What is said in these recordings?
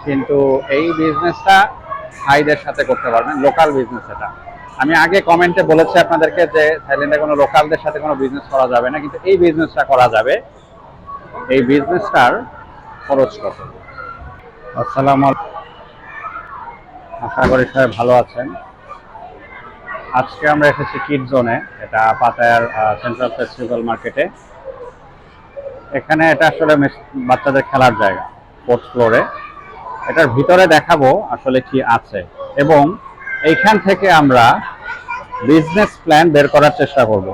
কিন্তু এই বিজনেসটা থাইদের সাথে করতে পারবেন, লোকাল বিজনেস এটা। আমি আগে কমেন্টে বলেছি আপনাদেরকে যে থাইল্যান্ডে কোনো লোকালদের সাথে কোনো বিজনেস করা যাবে না, কিন্তু এই বিজনেসটা করা যাবে। এই বিজনেসটার খরচ কত? আসসালামু আলাইকুম, আশা করি সবাই ভালো আছেন। আজকে আমরা এসেছি কিড জোনে, এটা পাতায়ার সেন্ট্রাল ফেস্টিভ্যাল মার্কেটে। এখানে এটা আসলে বাচ্চাদের খেলার জায়গা, ফোর্থ ফ্লোরে। এটার ভিতরে দেখাবো আসলে কি আছে, এবং এইখান থেকে আমরা বিজনেস প্ল্যান বের করার চেষ্টা করব।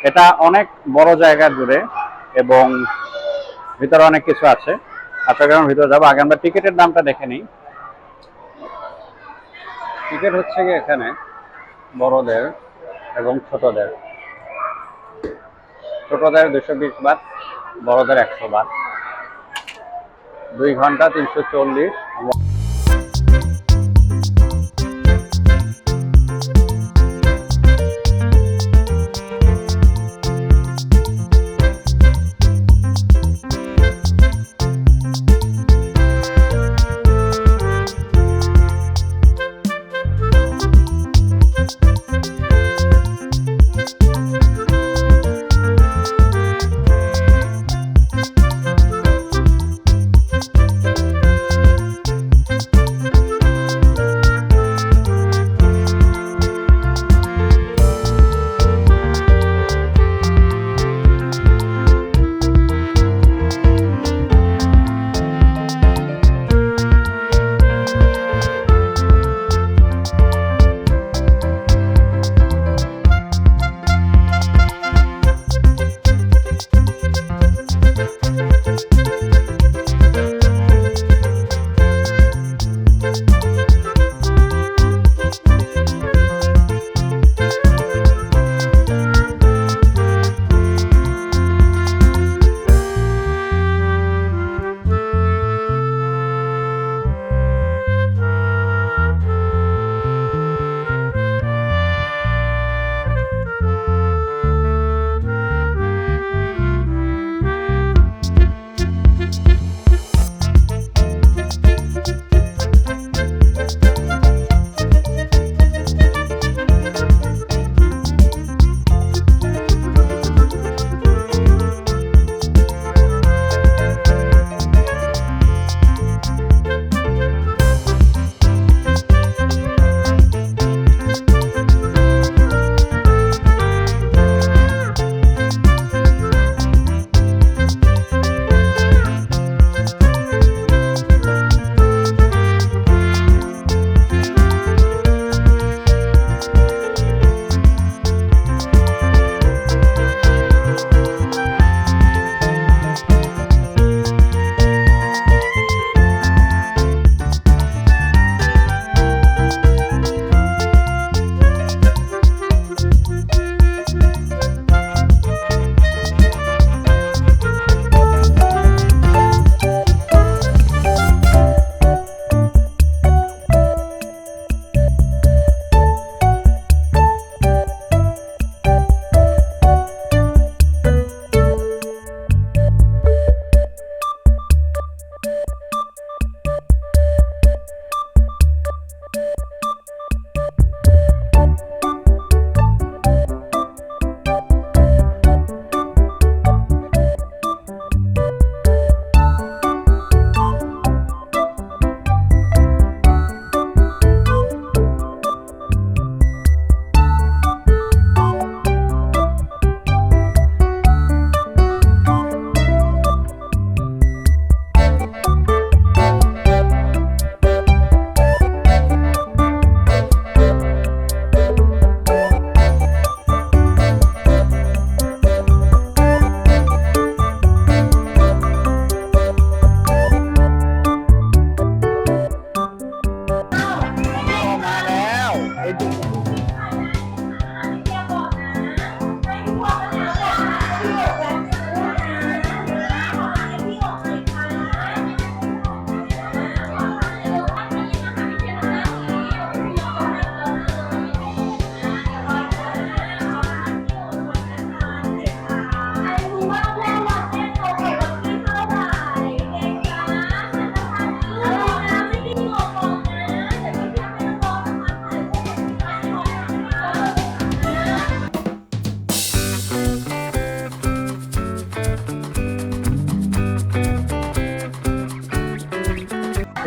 এটা অনেক বড় জায়গা জুড়ে এবং ভিতরে অনেক কিছু আছে। আশা করি ভিতরে যাবো। আগে আমরা টিকিটের দামটা দেখে নিই। টিকিট হচ্ছে কি এখানে বড়দের এবং ছোটদের। ছোটদের 220 বাট, বড়দের 100 বাট। 2 ঘন্টা 340।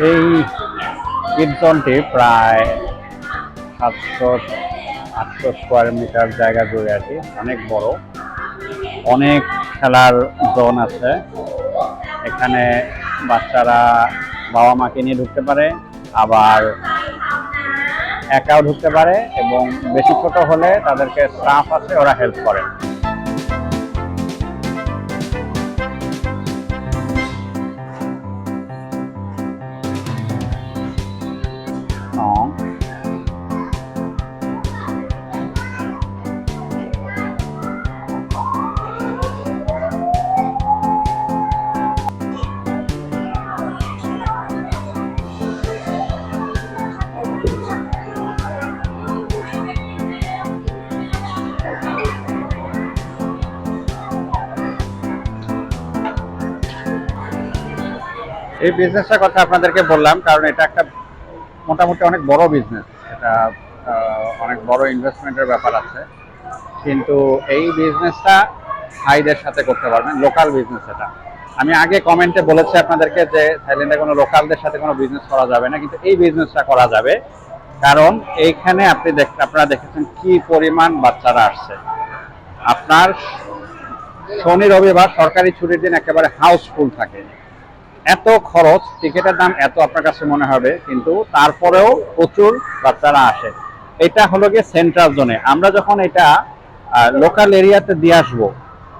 এই কিড জোনটি প্রায় 700-800 স্কোয়ার মিটার জায়গা জুড়ে আর কি, অনেক বড়, অনেক খেলার জোন আছে। এখানে বাচ্চারা বাবা মাকে নিয়ে ঢুকতে পারে, আবার একাও ঢুকতে পারে, এবং বেশি ছোট হলে তাদেরকে স্টাফ আছে, ওরা হেল্প করে। এই বিজনেসটার কথা আপনাদেরকে বললাম কারণ এটা একটা মোটামুটি অনেক বড় বিজনেস। এটা অনেক বড় ইনভেস্টমেন্টের ব্যাপার আছে, কিন্তু এই বিজনেসটা ভাইদের সাথে করতে পারবেন, লোকাল বিজনেস এটা। আমি আগে কমেন্টে বলেছি আপনাদেরকে যে থাইল্যান্ডে কোনো লোকালদের সাথে কোনো বিজনেস করা যাবে না, কিন্তু এই বিজনেসটা করা যাবে। কারণ এইখানে আপনারা দেখেছেন কি পরিমাণ বাচ্চারা আসছে। আপনার শনি রবিবার সরকারি ছুটির দিন একেবারে হাউসফুল থাকে। এত খরচ, টিকিটের দাম এত আপনার কাছে মনে হবে, কিন্তু তারপরেও প্রচুর বাচ্চারা আসে। এটা হলো গিয়ে সেন্ট্রাল জোনে। আমরা যখন এটা লোকাল এরিয়াতে দিয়ে আসবো,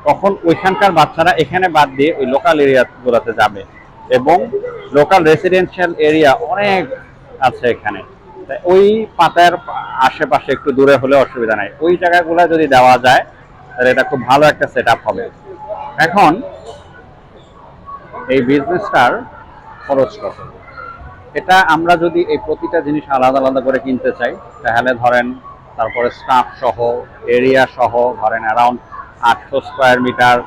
তখন ওইখানকার বাচ্চারা এখানে বাদ দিয়ে ওই লোকাল এরিয়াগুলোতে যাবে, এবং লোকাল রেসিডেন্সিয়াল এরিয়া অনেক আছে এখানে। ওই পাতার আশেপাশে একটু দূরে হলে অসুবিধা নাই, ওই জায়গাগুলো যদি দেওয়া যায় তাহলে এটা খুব ভালো একটা সেট আপ হবে। এখন এই বিজনেসটার খরচ কত, এটা আমরা যদি এই প্রতিটা জিনিস আলাদা আলাদা করে কিনতে চাই, তাহলে ধরেন তারপরে স্টাফ সহ, এরিয়া সহ, ধরেন অ্যারাউন্ড 800 স্কোয়ার মিটার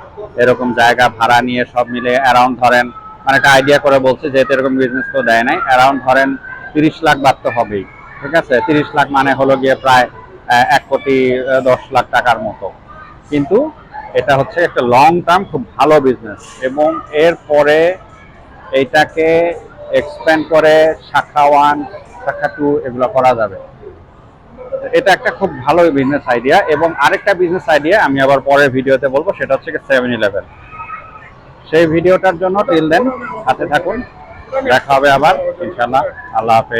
এরকম জায়গা ভাড়া নিয়ে সব মিলে অ্যারাউন্ড ধরেন, মানে একটা আইডিয়া করে বলছি, যেহেতু এরকম বিজনেস তো দেয় নাই, অ্যারাউন্ড ধরেন 30 লাখ বাড়তে হবেই। ঠিক আছে, 30 লাখ মানে হলো গিয়ে প্রায় 1,10,00,000 টাকার মতো। কিন্তু এটা হচ্ছে একটা লং টার্ম খুব ভালো বিজনেস, এবং এরপরে এইটাকে এক্সপ্যান্ড করে শাখা 1, শাখা 2 এগুলো করা যাবে। এটা একটা খুব ভালো বিজনেস আইডিয়া। এবং আরেকটা বিজনেস আইডিয়া আমি আবার পরের ভিডিওতে বলবো, সেটা হচ্ছে 7-Eleven। সেই ভিডিওটার জন্য টিল দেন সাথে থাকুন, দেখা হবে আবার ইনশাআল্লাহ। আল্লাহ হাফেজ।